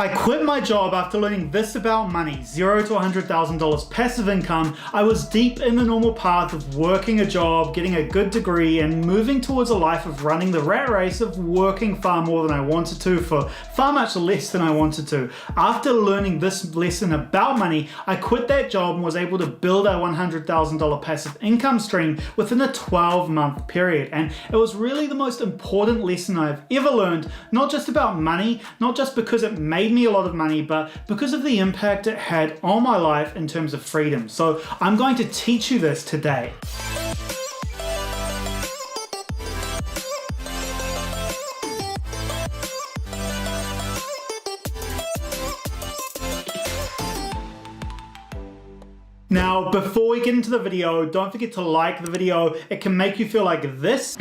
I quit my job after learning this about money, $0 to $100,000 passive income. I was deep in the normal path of working a job, getting a good degree, and moving towards a life of running the rat race of working far more than I wanted to for far much less than I wanted to. After learning this lesson about money, I quit that job and was able to build a $100,000 passive income stream within a 12-month period. And it was really the most important lesson I've ever learned, not just about money, not just because it made me a lot of money, but because of the impact it had on my life in terms of freedom. So I'm going to teach you this today. Now, before we get into the video, don't forget to like the video. It can make you feel like this.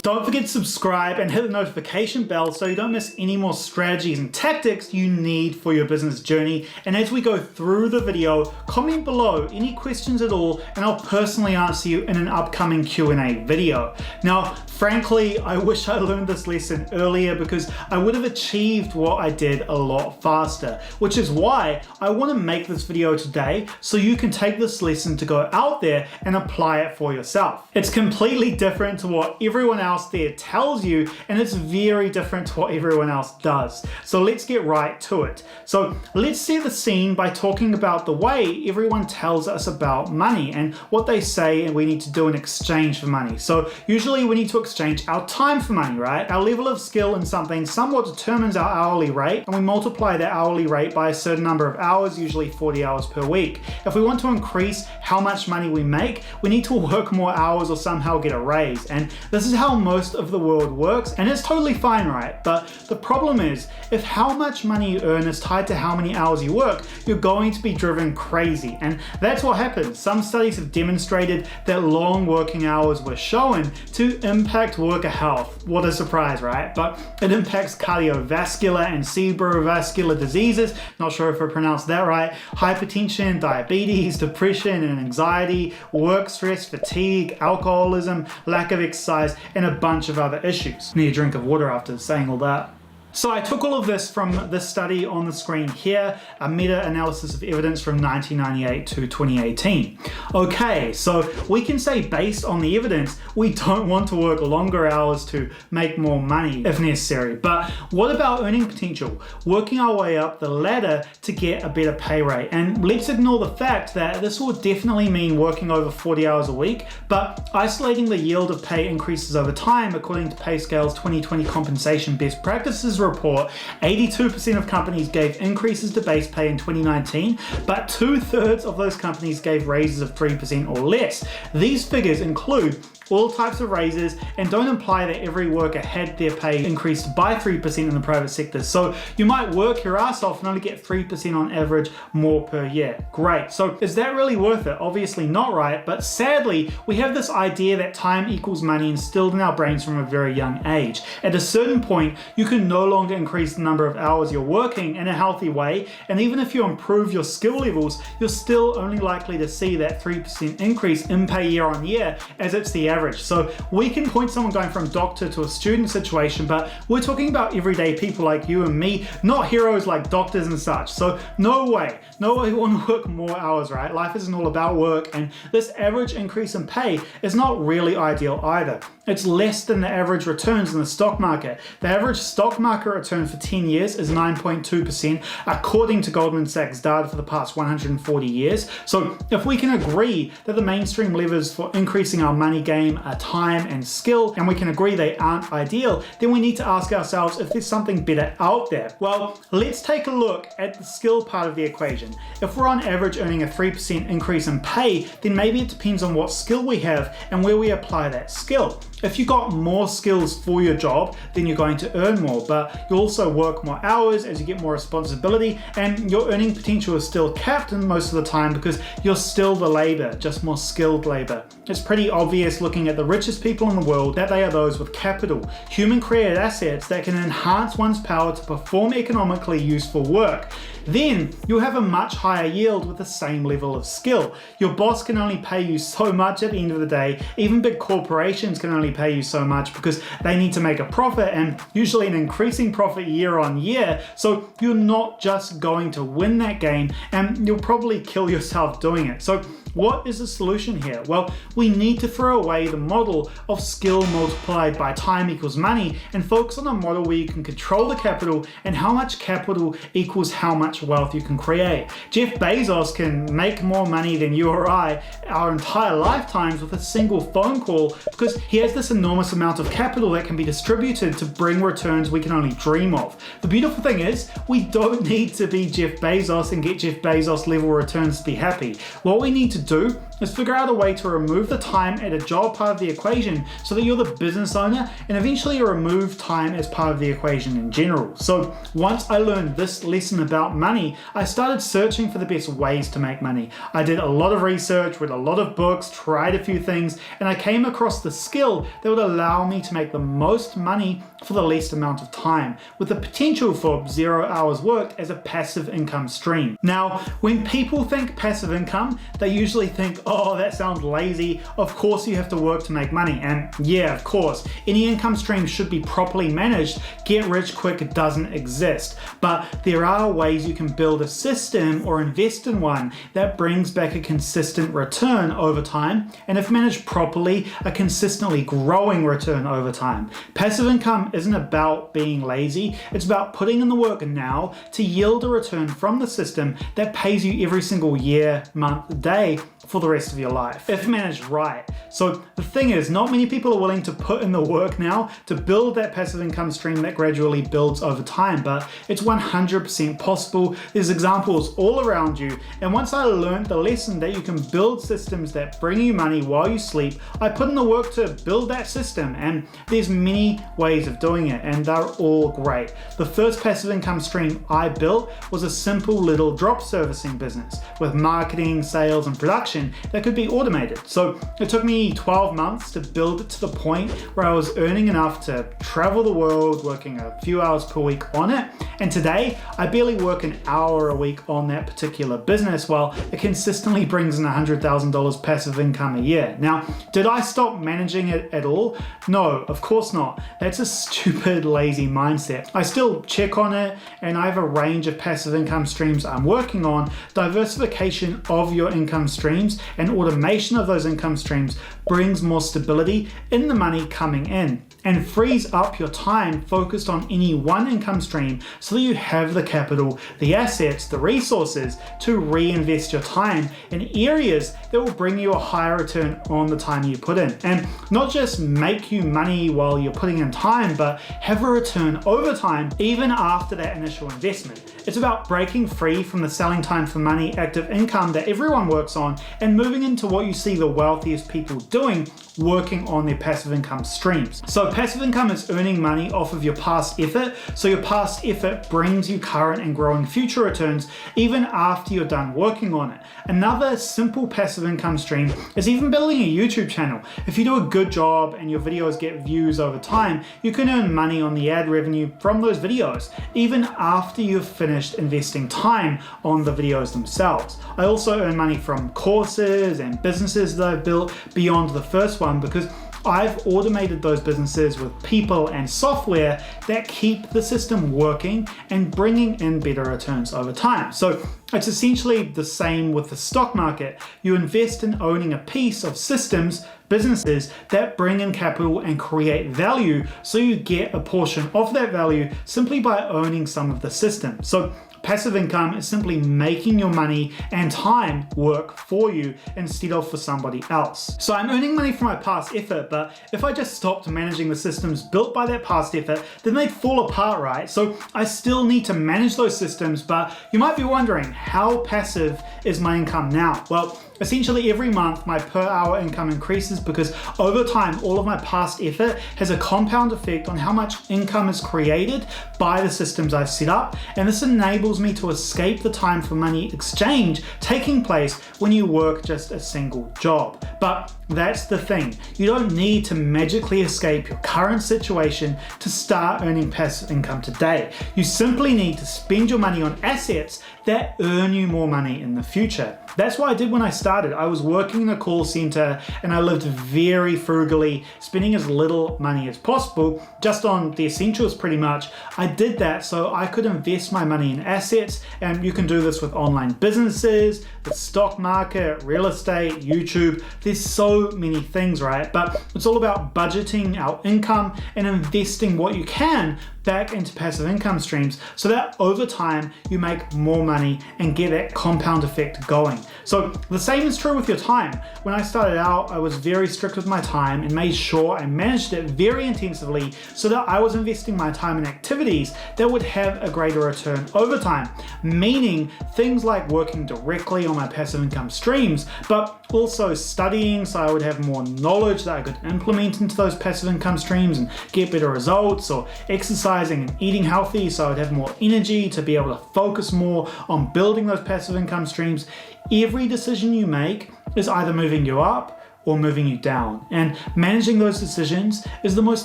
Don't forget to subscribe and hit the notification bell so you don't miss any more strategies and tactics you need for your business journey. And as we go through the video, comment below any questions at all, and I'll personally answer you in an upcoming Q&A video. Now, frankly, I wish I learned this lesson earlier because I would have achieved what I did a lot faster, which is why I want to make this video today so you can take this lesson to go out there and apply it for yourself. It's completely different to what everyone else there tells you, and it's very different to what everyone else does. So let's get right to it. So let's set the scene by talking about the way everyone tells us about money and what they say we need to do in exchange for money. So usually we need to exchange our time for money, right? Our level of skill in something somewhat determines our hourly rate, and we multiply that hourly rate by a certain number of hours, usually 40 hours per week. If we want to increase how much money we make, we need to work more hours or somehow get a raise. And this is how most of the world works, and it's totally fine, right? But the problem is, if how much money you earn is tied to how many hours you work, you're going to be driven crazy. And that's what happens. Some studies have demonstrated that long working hours were shown to impact worker health. What a surprise, right? But it impacts cardiovascular and cerebrovascular diseases, not sure if I pronounced that right, hypertension, diabetes, depression and anxiety, work stress, fatigue, alcoholism, lack of exercise, and a bunch of other issues. Need a drink of water after saying all that. So I took all of this from this study on the screen here, a meta-analysis of evidence from 1998 to 2018. Okay, so we can say based on the evidence, we don't want to work longer hours to make more money if necessary. But what about earning potential? Working our way up the ladder to get a better pay rate. And let's ignore the fact that this will definitely mean working over 40 hours a week, but isolating the yield of pay increases over time according to PayScale's 2020 compensation best practices report. 82% of companies gave increases to base pay in 2019, but 2/3 of those companies gave raises of 3% or less. These figures include all types of raises and don't imply that every worker had their pay increased by 3% in the private sector. So you might work your ass off and only get 3% on average more per year. Great. So is that really worth it? Obviously not, right? But sadly, we have this idea that time equals money instilled in our brains from a very young age. At a certain point, you can no longer increase the number of hours you're working in a healthy way, and even if you improve your skill levels, you're still only likely to see that 3% increase in pay year on year, as it's the average. So we can point someone going from doctor to a student situation, but we're talking about everyday people like you and me, not heroes like doctors and such. So no way we want to work more hours, right? Life isn't all about work, and this average increase in pay is not really ideal either. It's less than the average returns in the stock market. The average stock market return for 10 years is 9.2%, according to Goldman Sachs data for the past 140 years. So if we can agree that the mainstream levers for increasing our money game are time and skill, and we can agree they aren't ideal, then we need to ask ourselves if there's something better out there. Well, let's take a look at the skill part of the equation. If we're on average earning a 3% increase in pay, then maybe it depends on what skill we have and where we apply that skill. If you got more skills for your job, then you're going to earn more, but you also work more hours as you get more responsibility, and your earning potential is still capped in most of the time because you're still the labor, just more skilled labor. It's pretty obvious looking at the richest people in the world that they are those with capital, human created assets that can enhance one's power to perform economically useful work. Then you'll have a much higher yield with the same level of skill. Your boss can only pay you so much at the end of the day. Even big corporations can only only pay you so much because they need to make a profit, and usually an increasing profit year on year. So you're not just going to win that game, and you'll probably kill yourself doing it. So what is the solution here? Well, we need to throw away the model of skill multiplied by time equals money and focus on a model where you can control the capital, and how much capital equals how much wealth you can create. Jeff Bezos can make more money than you or I our entire lifetimes with a single phone call because he has this enormous amount of capital that can be distributed to bring returns we can only dream of. The beautiful thing is, we don't need to be Jeff Bezos and get Jeff Bezos level returns to be happy. What we need to do is figure out a way to remove the time at a job part of the equation so that you're the business owner, and eventually remove time as part of the equation in general. So once I learned this lesson about money, I started searching for the best ways to make money. I did a lot of research, read a lot of books, tried a few things, and I came across the skill that would allow me to make the most money for the least amount of time, with the potential for 0 hours worked as a passive income stream. Now, when people think passive income, they usually think, oh, that sounds lazy. Of course you have to work to make money. And yeah, of course, any income stream should be properly managed. Get rich quick doesn't exist. But there are ways you can build a system or invest in one that brings back a consistent return over time, and if managed properly, a consistently growing return over time. Passive income isn't about being lazy. It's about putting in the work now to yield a return from the system that pays you every single year, month, day for the rest of your life, if managed right. So the thing is, not many people are willing to put in the work now to build that passive income stream that gradually builds over time, but it's 100% possible. There's examples all around you, and once I learned the lesson that you can build systems that bring you money while you sleep, I put in the work to build that system, and there's many ways of doing it, and they're all great. The first passive income stream I built was a simple little drop servicing business with marketing, sales, and production that could be automated. So it took me 12 months to build it to the point where I was earning enough to travel the world, working a few hours per week on it. And today, I barely work an hour a week on that particular business, while it consistently brings in $100,000 passive income a year. Now, did I stop managing it at all? No, of course not. That's a stupid, lazy mindset. I still check on it, and I have a range of passive income streams I'm working on. Diversification of your income streams and automation of those income streams brings more stability in the money coming in, and frees up your time focused on any one income stream so that you have the capital, the assets, the resources to reinvest your time in areas that will bring you a higher return on the time you put in. And not just make you money while you're putting in time, but have a return over time even after that initial investment. It's about breaking free from the selling time for money active income that everyone works on and moving into what you see the wealthiest people doing, working on their passive income streams. So passive income is earning money off of your past effort. So your past effort brings you current and growing future returns even after you're done working on it. Another simple passive income stream is even building a YouTube channel. If you do a good job and your videos get views over time, you can earn money on the ad revenue from those videos, even after you've finished investing time on the videos themselves. I also earn money from courses and businesses that I've built beyond the first one, because I've automated those businesses with people and software that keep the system working and bringing in better returns over time. So it's essentially the same with the stock market. You invest in owning a piece of systems, businesses that bring in capital and create value, so you get a portion of that value simply by owning some of the system. So passive income is simply making your money and time work for you instead of for somebody else. So I'm earning money from my past effort, but if I just stopped managing the systems built by that past effort, then they'd fall apart, right? So I still need to manage those systems, but you might be wondering, how passive is my income now? Well, essentially every month my per hour income increases because over time all of my past effort has a compound effect on how much income is created by the systems I've set up, and this enables me to escape the time for money exchange taking place when you work just a single job. But that's the thing, you don't need to magically escape your current situation to start earning passive income today. You simply need to spend your money on assets that earn you more money in the future. That's what I did when I started. I was working in a call center and I lived very frugally, spending as little money as possible, just on the essentials pretty much. I did that so I could invest my money in assets, and you can do this with online businesses, the stock market, real estate, YouTube. There's so many things, right? But it's all about budgeting our income and investing what you can back into passive income streams so that over time you make more money and get that compound effect going. So the same is true with your time. When I started out, I was very strict with my time and made sure I managed it very intensively so that I was investing my time in activities that would have a greater return over time, meaning things like working directly on my passive income streams, but also studying so I would have more knowledge that I could implement into those passive income streams and get better results, or exercising and eating healthy so I would have more energy to be able to focus more on building those passive income streams. Every decision you make is either moving you up or moving you down. And managing those decisions is the most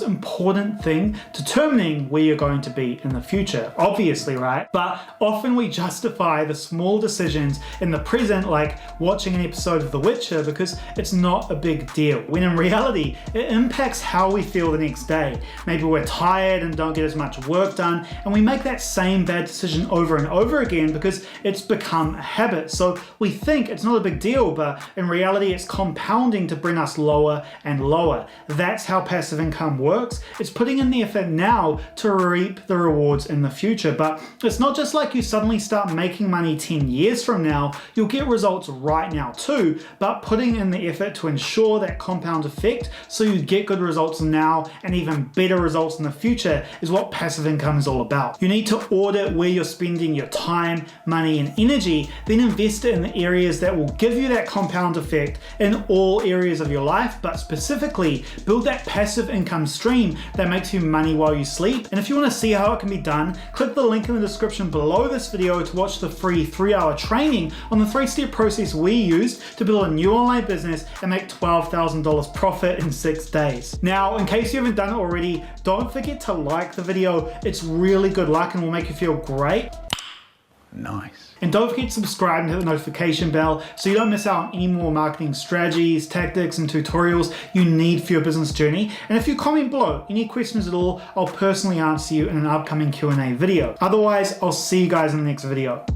important thing determining where you're going to be in the future, obviously, right? But often we justify the small decisions in the present, like watching an episode of The Witcher, because it's not a big deal, when in reality, it impacts how we feel the next day. Maybe we're tired and don't get as much work done, and we make that same bad decision over and over again because it's become a habit. So we think it's not a big deal, but in reality, it's compounding to bring us lower and lower. That's how passive income works. It's putting in the effort now to reap the rewards in the future. But it's not just like you suddenly start making money 10 years from now. You'll get results right now too, but putting in the effort to ensure that compound effect so you get good results now and even better results in the future is what passive income is all about. You need to audit where you're spending your time, money, and energy, then invest it in the areas that will give you that compound effect in all areas of your life, but specifically build that passive income stream that makes you money while you sleep. And if you want to see how it can be done, click the link in the description below this video to watch the free 3-hour training on the 3-step process we used to build a new online business and make $12,000 profit in 6 days. Now, in case you haven't done it already, don't forget to like the video. It's really good luck and will make you feel great. Nice. And don't forget to subscribe and hit the notification bell so you don't miss out on any more marketing strategies, tactics, and tutorials you need for your business journey. And if you comment below any questions at all, I'll personally answer you in an upcoming Q&A video. Otherwise, I'll see you guys in the next video.